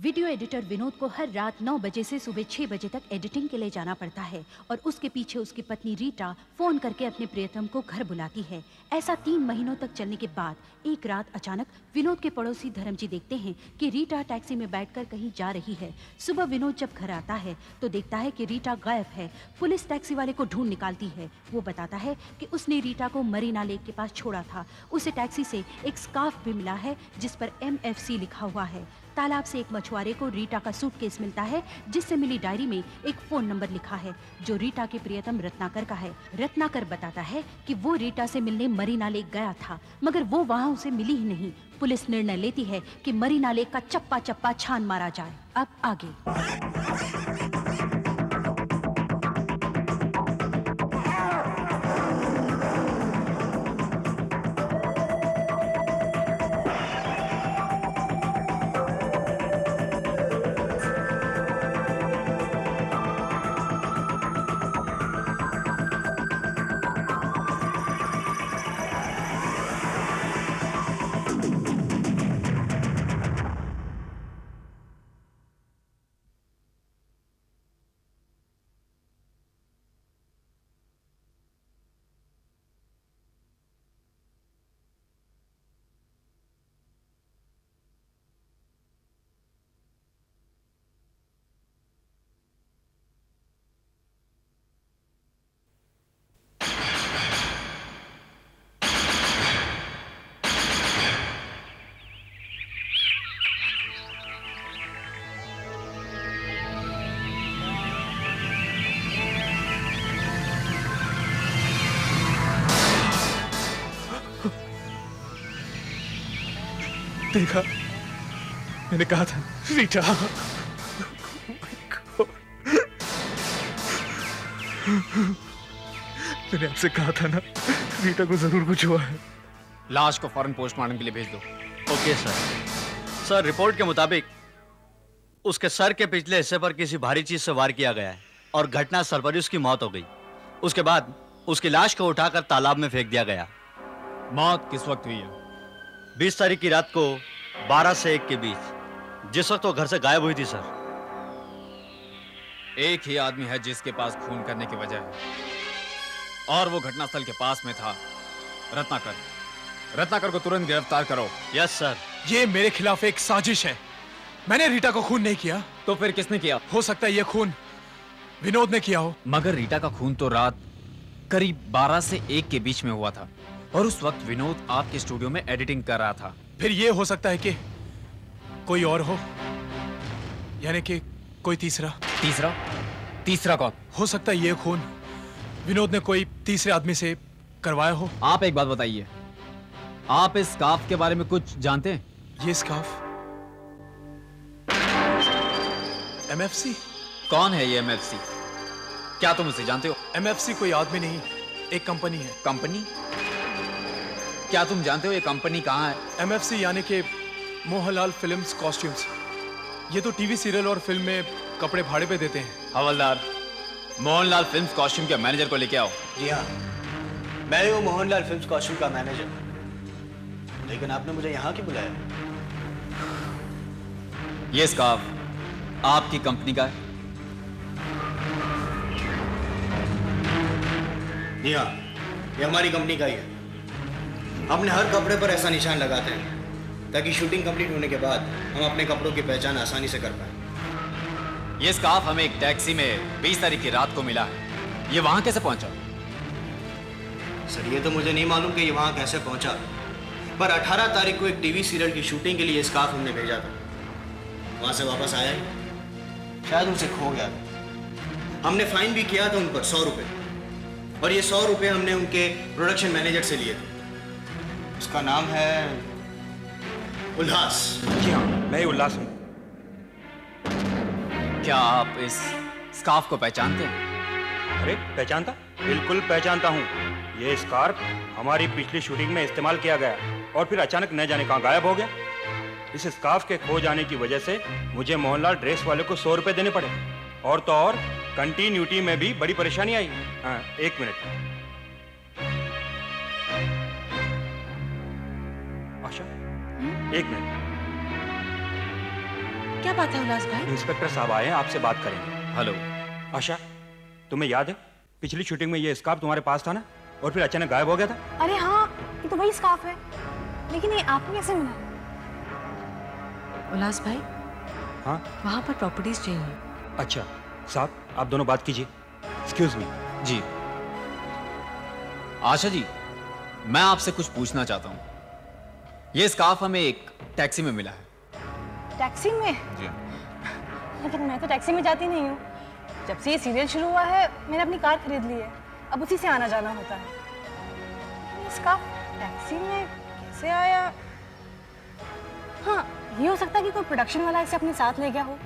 Video editor Vinod को हर रात 9 बजे से सुबह 6 बजे तक एडिटिंग के लिए जाना पड़ता है और उसके पीछे उसकी पत्नी रीटा फोन करके अपने प्रियतम को घर बुलाती है। ऐसा 3 महीनों तक चलने के बाद एक रात अचानक विनोद के पड़ोसी धर्मजी देखते हैं कि रीटा टैक्सी में बैठकर कहीं जा रही है। सुबह विनोद जब घर आता है तो देखता है कि रीटा गायब है। पुलिस टैक्सी वाले को ढूंढ निकालती है। वो बताता है कि उसने रीटा को मरीना लेक के पास छोड़ा था। उसे टैक्सी से एक स्कार्फ भी मिला है जिस पर MFC लिखा हुआ है। तालाब से एक मछुआरे को रीटा का सूटकेस मिलता है जिससे मिली डायरी में एक फोन नंबर लिखा है जो रीटा के प्रियतम रत्नाकर का है। रत्नाकर बताता है कि वो रीटा से मिलने मरीना लेक गया था मगर वो वहाँ उसे मिली ही नहीं। पुलिस निर्णय लेती है कि मरीना लेक का चप्पा चप्पा छान मारा जाए। अब आगे। देखा, मैंने कहा था रीटा। मैंने आपसे कहा था ना, रीटा को जरूर कुछ हुआ है। लाश को फौरन पोस्टमार्टम के लिए भेज दो। Okay sir. सर, रिपोर्ट के मुताबिक उसके सर के पिछले हिस्से पर किसी भारी चीज से वार किया गया है और घटनास्थल पर ही उसकी मौत हो गई। उसके बाद उसकी लाश को उठाकर तालाब में फेंक दिया गया। मौत किस वक्त हुई है? 20 तारीख की रात को 12 से 1 के बीच, जिस वक्त वो घर से गायब हुई थी सर। एक ही आदमी है जिसके पास खून करने की वजह है और वो घटनास्थल के पास में था। रत्नाकर। रत्नाकर को तुरंत गिरफ्तार करो। Yes sir. ये मेरे खिलाफ एक साजिश है। मैंने रीटा को खून नहीं किया। तो फिर किसने किया? हो सकता है ये खून विनोद ने किया हो। मगर रीटा का खून तो रात करीब 12 से 1 के बीच में हुआ था और उस वक्त विनोद आपके स्टूडियो में एडिटिंग कर रहा था। फिर ये हो सकता है कि कोई और हो, यानी कि कोई तीसरा। तीसरा? तीसरा कौन? हो सकता है ये खून विनोद ने कोई तीसरे आदमी से करवाया हो। आप एक बात बताइए, आप इस स्कार्फ के बारे में कुछ जानते हैं? ये स्कार्फ MFC? कौन है ये MFC? क्या तुम उसे जानते हो? MFC कोई आदमी नहीं, एक कंपनी है। कंपनी? क्या तुम जानते हो ये कंपनी कहाँ है? MFC यानी कि मोहनलाल फिल्म्स कॉस्ट्यूम्स। ये तो टीवी सीरियल और फिल्म में कपड़े भाड़े पे देते हैं। हवलदार, मोहनलाल फिल्म्स कॉस्ट्यूम के मैनेजर को लेके आओ। जी हाँ, मैं हूँ मोहनलाल फिल्म्स कॉस्ट्यूम का मैनेजर। लेकिन आपने मुझे यहाँ क्यों बुलाया? ये स्कार्फ आपकी कंपनी का है? जी हाँ, ये हमारी कंपनी का ही है। अपने हर कपड़े पर ऐसा निशान लगाते हैं ताकि शूटिंग कंप्लीट होने के बाद हम अपने कपड़ों की पहचान आसानी से कर पाएं। ये स्कार्फ हमें एक टैक्सी में 20 तारीख की रात को मिला है। ये वहां कैसे पहुंचा? सर, ये तो मुझे नहीं मालूम कि ये वहाँ कैसे पहुँचा, पर 18 तारीख को एक टीवी सीरियल की शूटिंग के लिए ये स्कार्फ हमने भेजा था। वहाँ से वापस आया ही, शायद उनसे खो गया था। हमने फाइन भी किया था उन पर 100 रुपये, और ये 100 रुपये हमने उनके प्रोडक्शन मैनेजर से लिए थे। उसका नाम है उल्लास। जी हाँ, मैं उल्लास हूँ। क्या आप इस स्कार्फ को पहचानते हैं? अरे पहचानता, बिल्कुल पहचानता हूँ। ये स्कार्फ हमारी पिछली शूटिंग में इस्तेमाल किया गया और फिर अचानक न जाने कहाँ गायब हो गया। इस स्कार्फ के खो जाने की वजह से मुझे मोहनलाल ड्रेस वाले को 100 रुपये देने पड़े और तो और कंटिन्यूटी में भी बड़ी परेशानी आई। हाँ, 1 मिनट। आशा, 1 मिनट। क्या बात है उल्लास भाई? इंस्पेक्टर साहब आए हैं, आपसे बात करेंगे। हेलो। आशा, तुम्हें याद है पिछली शूटिंग में ये स्कार्फ तुम्हारे पास था ना, और फिर अचानक गायब हो गया था? अरे हाँ, ये तो वही स्कार्फ है। लेकिन ये आपको कैसे मिला? उल्लास भाई, हाँ वहाँ पर प्रॉपर्टीज चाहिए। अच्छा साहब, आप दोनों बात कीजिए। Excuse me. जी आशा जी, मैं आपसे कुछ पूछना चाहता हूँ। ये स्कार्फ हमें एक टैक्सी में मिला है। टैक्सी में? जी। लेकिन मैं तो टैक्सी में जाती नहीं हूँ। जब से ये सीरियल शुरू हुआ है मैंने अपनी कार खरीद ली है, अब उसी से आना जाना होता है। लेकिन इसका टैक्सी में कैसे आया? हाँ, ये हो सकता है कि कोई प्रोडक्शन वाला इसे अपने साथ ले गया हो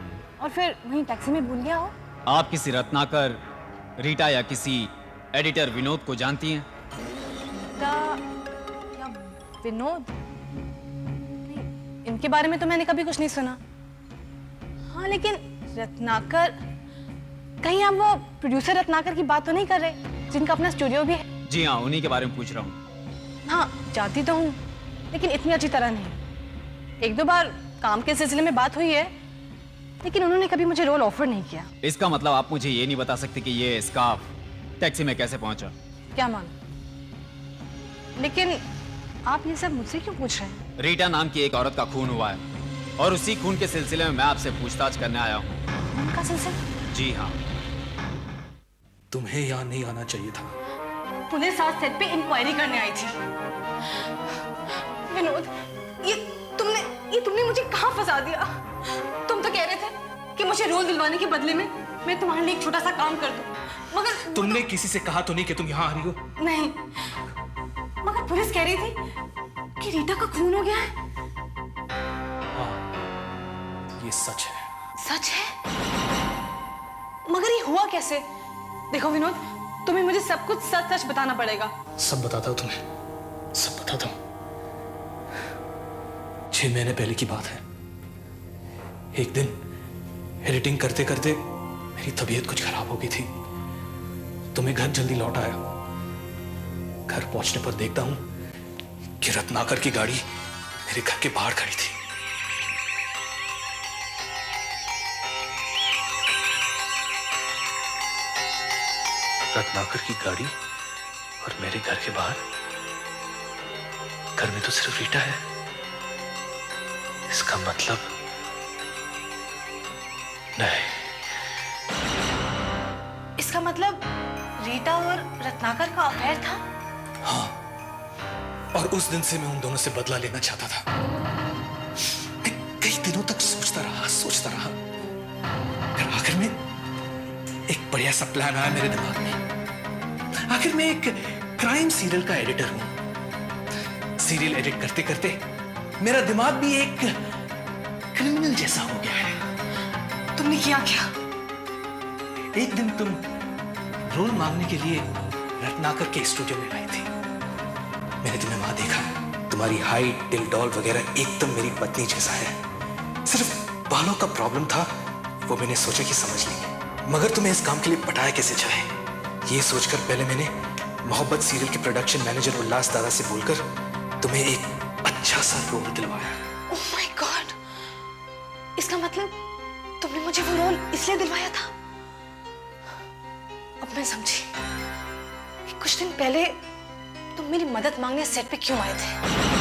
और फिर वहीं टैक्सी में भूल गया हो। आप किसी रत्नाकर, रीटा या किसी एडिटर विनोद को जानती हैं? रीटा या विनोद? नहीं, इनके बारे में तो मैंने कभी कुछ नहीं सुना। हाँ, लेकिन रत्नाकर, कहीं आप वो प्रोड्यूसर रत्नाकर की बात तो नहीं कर रहे जिनका अपना स्टूडियो भी है? जी हाँ, उन्हीं के बारे में पूछ रहा हूँ। हाँ, जानती तो हूँ, लेकिन इतनी अच्छी तरह नहीं। एक दो बार काम के सिलसिले में बात हुई है, लेकिन उन्होंने कभी मुझे रोल ऑफर नहीं किया। इसका मतलब आप मुझे ये नहीं बता सकते कि ये स्कार्फ टैक्सी में कैसे पहुंचा? क्या मानो? लेकिन आप ये सब मुझसे क्यों पूछ रहे हैं? रीटा नाम की एक औरत का खून हुआ है और उसी खून के सिलसिले में मैं आपसे पूछताछ करने आया हूँ। उनका सिलसिला? जी हाँ। तुम्हें यहाँ नहीं आना चाहिए था। पुलिस आज सेट पे इंक्वायरी करने आई थी। विनोद, ये तुमने मुझे कहाँ फंसा दिया? तुम तो कह रहे थे कि मुझे रोल दिलवाने के बदले में मैं तुम्हारे लिए एक छोटा सा काम कर दूं, मगर तुमने किसी से कहा तो नहीं कि तुम यहाँ आ रही हो? नहीं, मगर पुलिस कह रही थी कि रीटा का खून हो गया है। हाँ, ये सच है। सच है? मगर ये हुआ कैसे? देखो विनोद, तुम्हें मुझे सब कुछ सच सच बताना पड़ेगा। सब बताता हूँ तुम्हें, सब बताता हूँ। 6 महीने पहले की बात है। एक दिन एडिटिंग करते करते मेरी तबीयत कुछ खराब हो गई थी, तो मैं घर जल्दी लौट आया। घर पहुंचने पर देखता हूं कि रत्नाकर की गाड़ी मेरे घर के बाहर खड़ी थी। रत्नाकर की गाड़ी और मेरे घर के बाहर। घर में तो सिर्फ रीटा है। इसका मतलब नहीं। इसका मतलब रीटा और रत्नाकर का अफेयर था? हाँ, और उस दिन से मैं उन दोनों से बदला लेना चाहता था। मैं कई दिनों तक सोचता रहा। फिर आखिर में एक बढ़िया सा प्लान आया मेरे दिमाग में। आखिर मैं एक क्राइम सीरियल का एडिटर हूं। सीरियल एडिट करते करते मेरा दिमाग भी एक क्रिमिनल जैसा हो गया है। तुमने किया क्या? एक दिन तुम रोल मांगने के लिए रत्नाकर के स्टूडियो में आई थी। मैंने तुम्हें वहां देखा। तुम्हारी हाइट, दिल डॉल वगैरह एकदम मेरी पत्नी जैसा है। सिर्फ बालों का प्रॉब्लम था, वो मैंने सोचा कि समझ ली। मगर तुम्हें इस काम के लिए पटाया कैसे जाए, ये सोचकर पहले मैंने मोहब्बत सीरियल के प्रोडक्शन मैनेजर उल्लास दादा से बोलकर तुम्हें एक अच्छा सा रोल दिलवाया। Oh my God! इसका मतलब तुमने मुझे वो रोल इसलिए दिलवाया था? अब मैं समझी कि कुछ दिन पहले तुम मेरी मदद मांगने सेट पे क्यों आए थे।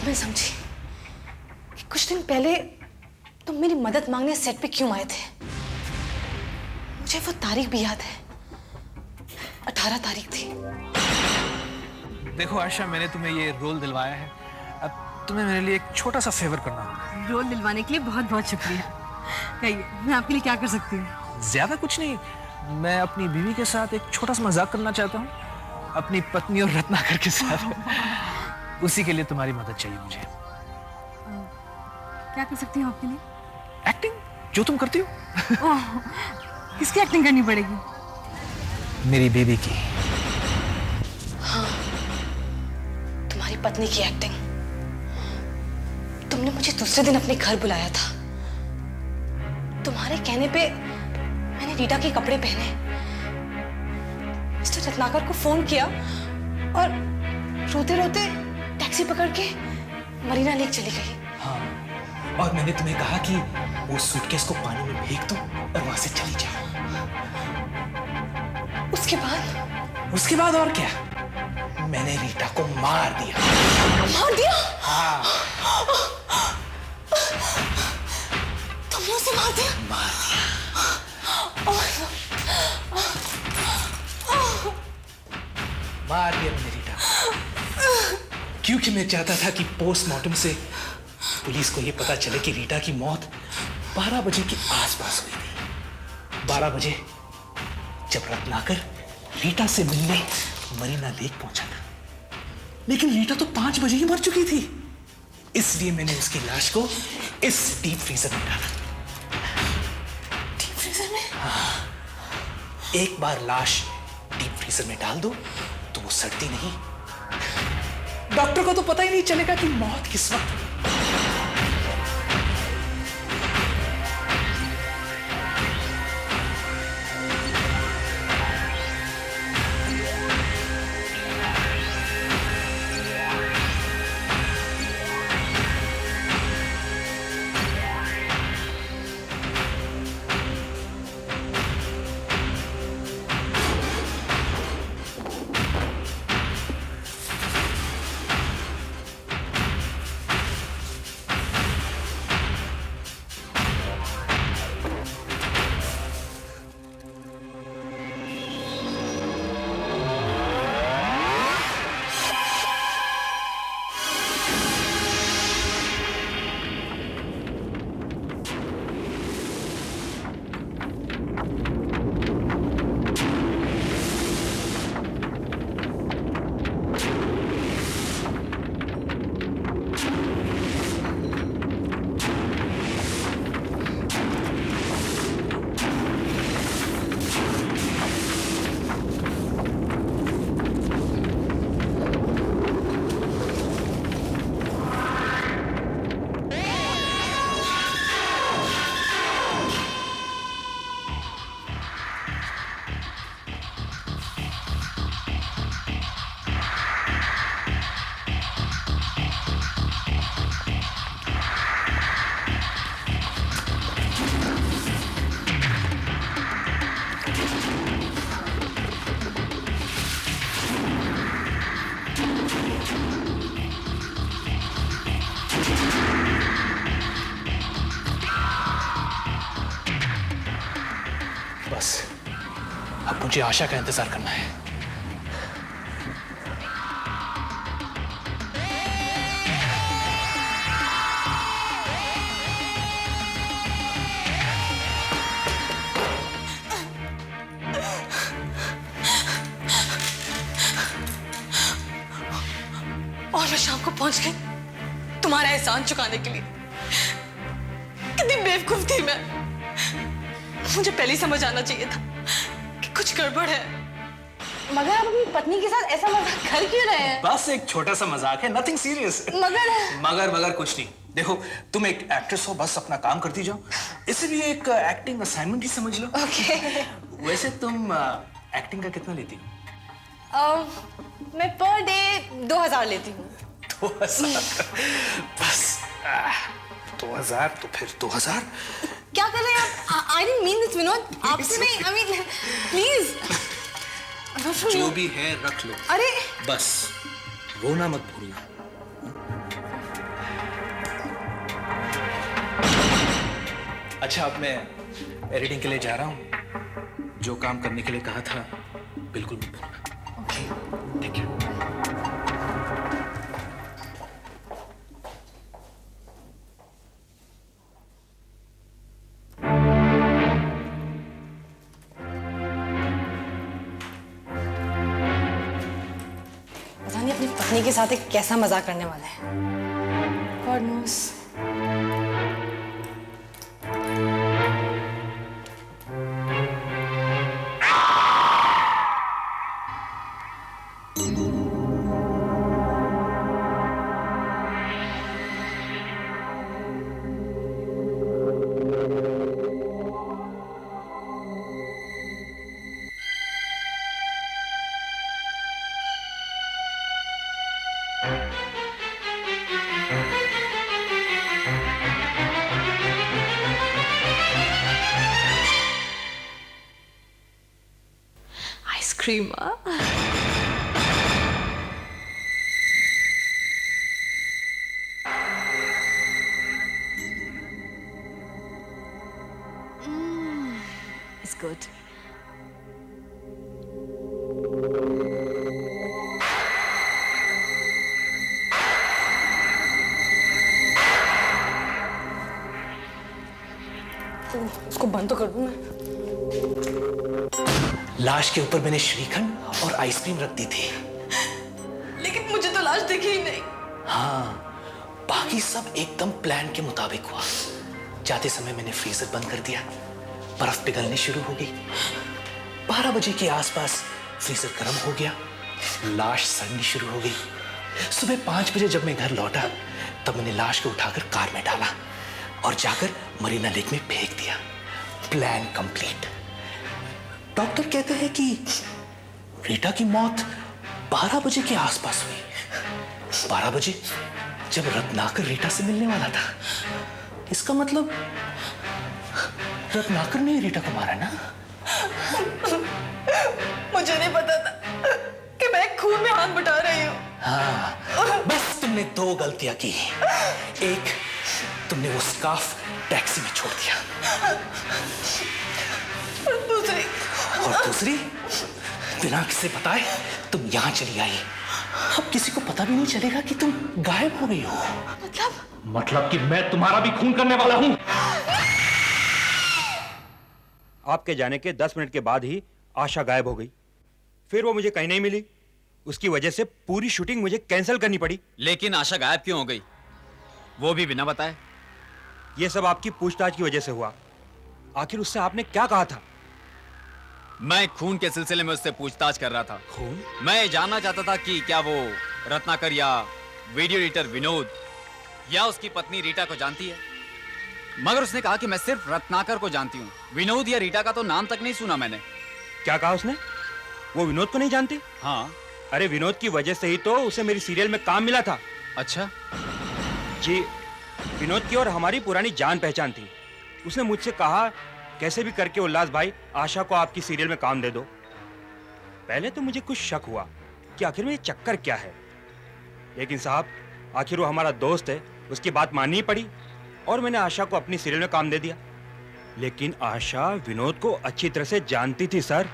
मैं समझी कि कुछ दिन पहले तुम मेरी मदद मांगने सेट पे क्यों आए थे। मुझे वो तारीख भी याद है, 18 तारीख थी। देखो आशा, मैंने तुम्हें ये रोल दिलवाया है। अब तुम्हें मेरे लिए एक छोटा सा फेवर करना होगा। रोल दिलवाने के लिए बहुत बहुत शुक्रिया। कहिए, मैं आपके लिए क्या कर सकती हूँ? ज्यादा कुछ नहीं, मैं अपनी बीवी के साथ एक छोटा सा मजाक करना चाहता हूँ, अपनी पत्नी और रत्नाकर के साथ। उसी के लिए तुम्हारी मदद चाहिए मुझे। क्या कर सकती हूँ आपके लिए? एक्टिंग, जो तुम करती हो। किसकी एक्टिंग करनी पड़ेगी? मेरी बीवी की। तुम्हारी पत्नी की एक्टिंग। तुमने मुझे दूसरे दिन अपने घर बुलाया था। तुम्हारे कहने पे मैंने रीटा के कपड़े पहने, मिस्टर रत्नाकर को फोन किया और रोते रोते टैक्सी पकड़ के मरीना लेक चली गई। हाँ, और मैंने तुम्हें कहा कि वो सूटकेस को पानी में फेंक दो और वहां से चली जाओ। उसके बाद और क्या, मैंने रीटा को मार दिया। मार दिया? हाँ, तुमने उसे मार दिया? मार दिया। मार दिया मैंने रीटा को। क्योंकि मैं चाहता था कि पोस्टमार्टम से पुलिस को यह पता चले कि रीटा की मौत 12 बजे के आसपास हुई थी। 12 बजे जब रत्नाकर रीटा से मिलने मरीना लेक पहुंचा था, लेकिन रीटा तो 5 बजे ही मर चुकी थी। इसलिए मैंने उसकी लाश को इस डीप फ्रीजर में डाला। डीप फ्रीजर में? हाँ, एक बार लाश डीप फ्रीजर में डाल दो तो वो सड़ती नहीं। डॉक्टर को तो पता ही नहीं चलेगा कि मौत किस वक्त हुई। बस अब मुझे आशा का इंतजार करना है। और मैं शाम को पहुंच गई तुम्हारा एहसान चुकाने के लिए। कितनी बेवकूफ थी मैं। मुझे पहले ही समझ आना चाहिए था कि कुछ गड़बड़ है। मगर आप अपनी पत्नी के साथ ऐसा मजाक कर क्यों रहे हैं? बस एक छोटा सा मजाक है, नथिंग सीरियस। मगर कुछ नहीं। देखो, तुम एक एक्ट्रेस हो, बस अपना काम करती जाओ। इसे भी एक एक्टिंग असाइनमेंट ही समझ लो। ओके। वैसे तुम एक्टिंग का कितना लेती हो? मैं पर डे 2000 लेती हूँ। 2000? बस 2000 तो फिर 2000। क्या कर रहे हैं आप? I didn't mean this, Vinod. आपसे नहीं, I mean, please। जो भी है रख लो। अरे बस रोना मत भूलना। अच्छा, अब मैं एडिटिंग के लिए जा रहा हूँ। जो काम करने के लिए कहा था बिल्कुल मत भूलना। ओके, ठीक है। अपनी पत्नी के साथ एक कैसा मजाक करने वाला है। God knows। Ice cream. It's good. इसको बंद तो कर दूं मैं। लाश के ऊपर मैंने श्रीखंड और आइसक्रीम रख दी थी। लेकिन मुझे तो लाश दिखी ही नहीं। हाँ, बाकी सब एकदम प्लान के मुताबिक हुआ। जाते समय मैंने फ्रीजर बंद कर दिया, बर्फ पिघलनी शुरू हो गई। 12 बजे के आसपास फ्रीजर गर्म हो गया, लाश सड़नी शुरू हो गई। सुबह 5 बजे जब मैं घर लौटा तब मैंने लाश को उठाकर कार में डाला और जाकर मरीना लेक में फेंक दिया। Plan complete. डॉक्टर कहते हैं कि रीटा की मौत 12 बजे के आसपास हुई। 12 बजे जब रत्नाकर रीटा से मिलने वाला था। इसका मतलब रत्नाकर ने रीटा को मारा ना? मुझे नहीं पता था कि मैं खून में हाथ बटा रही हूँ। हाँ, बस तुमने 2 गलतियां की। एक, तुमने वो स्कार्फ टैक्सी में छोड़ दिया, और दूसरी, बिना किसी बताए तुम यहां चली आई। अब किसी को पता भी नहीं चलेगा कि तुम गायब हो गई हो। मतलब कि मैं तुम्हारा भी खून करने वाला हूं। आपके जाने के 10 मिनट के बाद ही आशा गायब हो गई। फिर वो मुझे कहीं नहीं मिली। उसकी वजह से पूरी शूटिंग मुझे कैंसिल करनी पड़ी। लेकिन आशा गायब क्यों हो गई, वो भी बिना बताए? ये सब आपकी पूछताछ की वजह से हुआ। आखिर उससे आपने क्या कहा था? मैं खून के सिलसिले में उससे पूछताछ कर रहा था। खून? मैं ये जानना चाहता था कि क्या वो रत्नाकर या वीडियो एडिटर विनोद या उसकी पत्नी रीटा को जानती है। मगर उसने कहा कि मैं सिर्फ रत्नाकर को जानती हूँ, विनोद या रीटा का तो नाम तक नहीं सुना मैंने। क्या कहा उसने? वो विनोद को नहीं जानती? हाँ। अरे विनोद की वजह से ही तो उसे मेरी सीरियल में काम मिला था। अच्छा जी, विनोद की और हमारी पुरानी जान पहचान थी। उसने मुझसे कहा कैसे भी करके उल्लास भाई आशा को आपकी सीरियल में काम दे दो। पहले तो मुझे कुछ शक हुआ कि आखिर में ये चक्कर क्या है, लेकिन साहब आखिर वो हमारा दोस्त है, उसकी बात माननी पड़ी और मैंने आशा को अपनी सीरियल में काम दे दिया। लेकिन आशा विनोद को अच्छी तरह से जानती थी सर।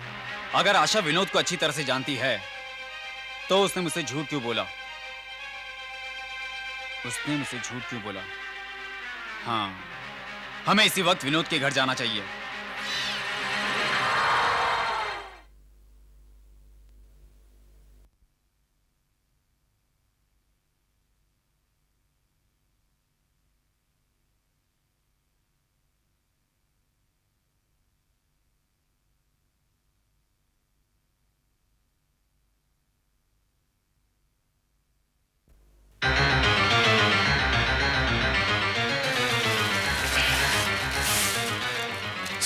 अगर आशा विनोद को अच्छी तरह से जानती है तो उसने मुझसे झूठ क्यों बोला? उसने मुझसे झूठ क्यों बोला? हाँ, हमें इसी वक्त विनोद के घर जाना चाहिए।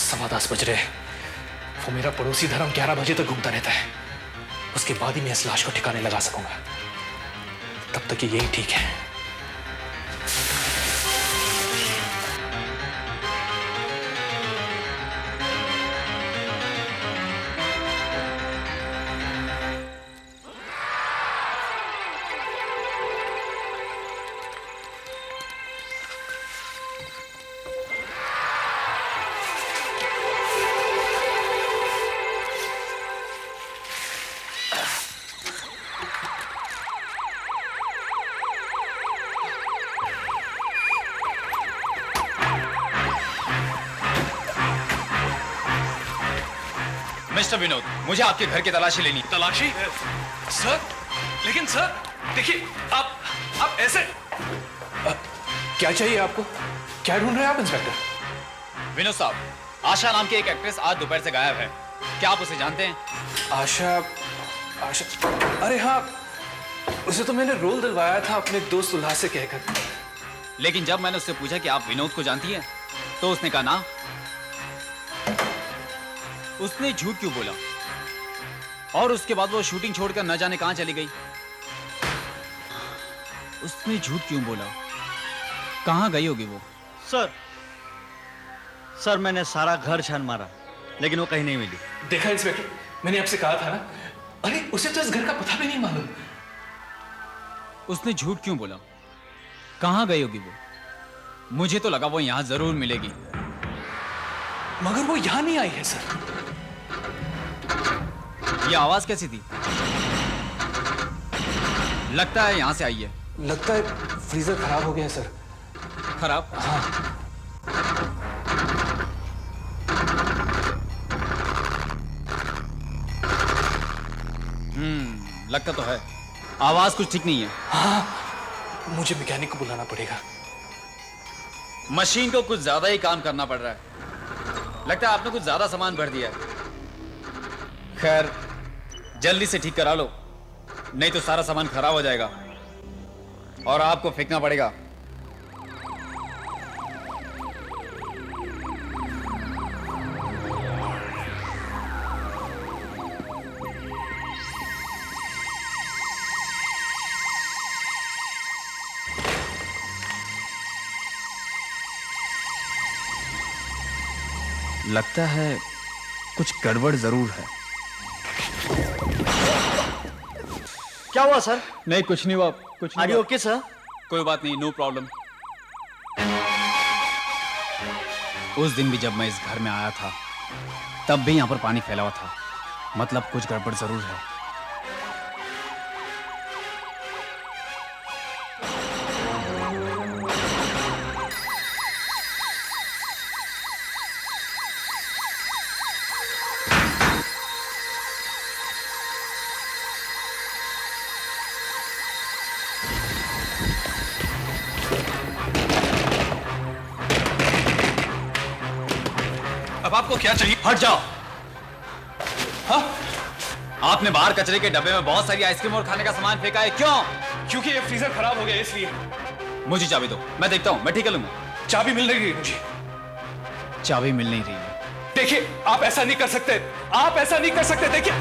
सवा 10 बज रहे। वो मेरा पड़ोसी धर्म 11 बजे तक घूमता रहता है। उसके बाद ही मैं इस लाश को ठिकाने लगा सकूंगा। तब तक यही ठीक है। मिस्टर विनोद, मुझे आपके घर की तलाशी लेनी। तलाशी? सर, लेकिन सर देखिए, आप ऐसे क्या चाहिए आपको? क्या ढूंढ रहे हैं आप इंस्पेक्टर? विनोद साहब, आशा नाम की एक एक्ट्रेस आज दोपहर से गायब है। क्या आप उसे जानते हैं? आशा? अरे हाँ, उसे तो मैंने रोल दिलवाया था अपने दोस्त उल्लास से कहकर। लेकिन जब मैंने उससे पूछा कि आप विनोद को जानती हैं तो उसने कहा ना। उसने झूठ क्यों बोला? और उसके बाद वो शूटिंग छोड़कर न जाने कहां चली गई। उसने झूठ क्यों बोला? कहां गई होगी वो? सर मैंने सारा घर छान मारा लेकिन वो कहीं नहीं मिली। देखा इंस्पेक्टर, मैंने आपसे कहा था ना, अरे उसे तो इस घर का पता भी नहीं मालूम। उसने झूठ क्यों बोला? कहाँ गई होगी वो? मुझे तो लगा वो यहां जरूर मिलेगी। मगर वो यहां नहीं आई है सर। ये आवाज कैसी थी? लगता है यहां से आई है। लगता है फ्रीजर खराब हो गया है सर। खराब? हाँ। लगता तो है। आवाज कुछ ठीक नहीं है। हाँ, मुझे मैकेनिक को बुलाना पड़ेगा। मशीन को कुछ ज्यादा ही काम करना पड़ रहा है। लगता है आपने कुछ ज्यादा सामान भर दिया है। खैर, जल्दी से ठीक करा लो, नहीं तो सारा सामान खराब हो जाएगा और आपको फेंकना पड़ेगा। लगता है कुछ गड़बड़ जरूर है। क्या हुआ सर? नहीं, कुछ नहीं हुआ, कुछ आर नहीं यू हुआ। Okay sir? कोई बात नहीं, नो प्रॉब्लम। उस दिन भी जब मैं इस घर में आया था, तब भी यहां पर पानी फैला हुआ था। मतलब कुछ गड़बड़ जरूर है। अब आपको क्या चाहिए? हट जाओ। हाँ? आपने बाहर कचरे के डब्बे में बहुत सारी आइसक्रीम और खाने का सामान फेंका है, क्यों? क्योंकि ये फ्रीजर खराब हो गया इसलिए। मुझे चाबी दो, मैं देखता हूं, मैं ठीक कर लूंगा। चाबी मिल नहीं रही मुझे। चाबी मिल नहीं रही है। देखिए, आप ऐसा नहीं कर सकते, आप ऐसा नहीं कर सकते। देखिए,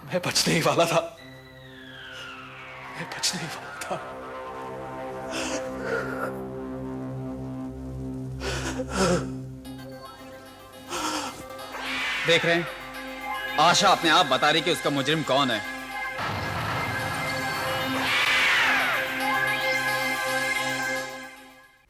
मैं बचने ही वाला था, मैं बचने ही वाला था। देख रहे हैं, आशा अपने आप बता रही कि उसका मुजरिम कौन है।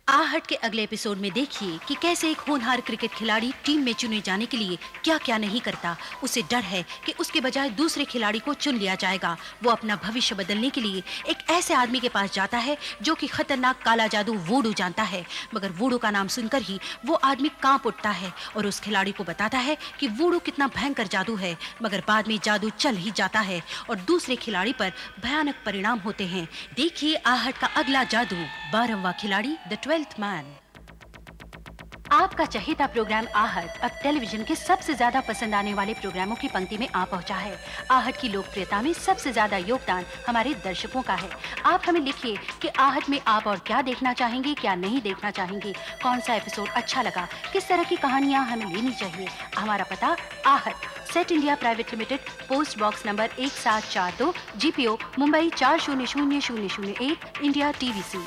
आहट के अगले एपिसोड में देखिए कि कैसे एक होनहार क्रिकेट खिलाड़ी टीम में चुने जाने के लिए क्या क्या नहीं करता। उसे डर है कि उसके बजाय दूसरे खिलाड़ी को चुन लिया जाएगा। वो अपना भविष्य बदलने के लिए एक ऐसे आदमी के पास जाता है जो कि खतरनाक काला जादू वूडू जानता है। मगर वूडू का नाम सुनकर ही वो आदमी कांप उठता है और उस खिलाड़ी को बताता है कि वूडू कितना भयंकर जादू है। मगर बाद में जादू चल ही जाता है और दूसरे खिलाड़ी पर भयानक परिणाम होते हैं। देखिए आहट का अगला जादू, 12वां खिलाड़ी, द 12th मैन। आपका चहेता प्रोग्राम आहट अब टेलीविजन के सबसे ज्यादा पसंद आने वाले प्रोग्रामों की पंक्ति में आ पहुंचा है। आहट की लोकप्रियता में सबसे ज्यादा योगदान हमारे दर्शकों का है। आप हमें लिखिए कि आहट में आप और क्या देखना चाहेंगे, क्या नहीं देखना चाहेंगे, कौन सा एपिसोड अच्छा लगा, किस तरह की कहानियां हमें लेनी चाहिए। हमारा पता आहट, set India private limited, post box number 1742, GPO, Mumbai 400001, India, TVC।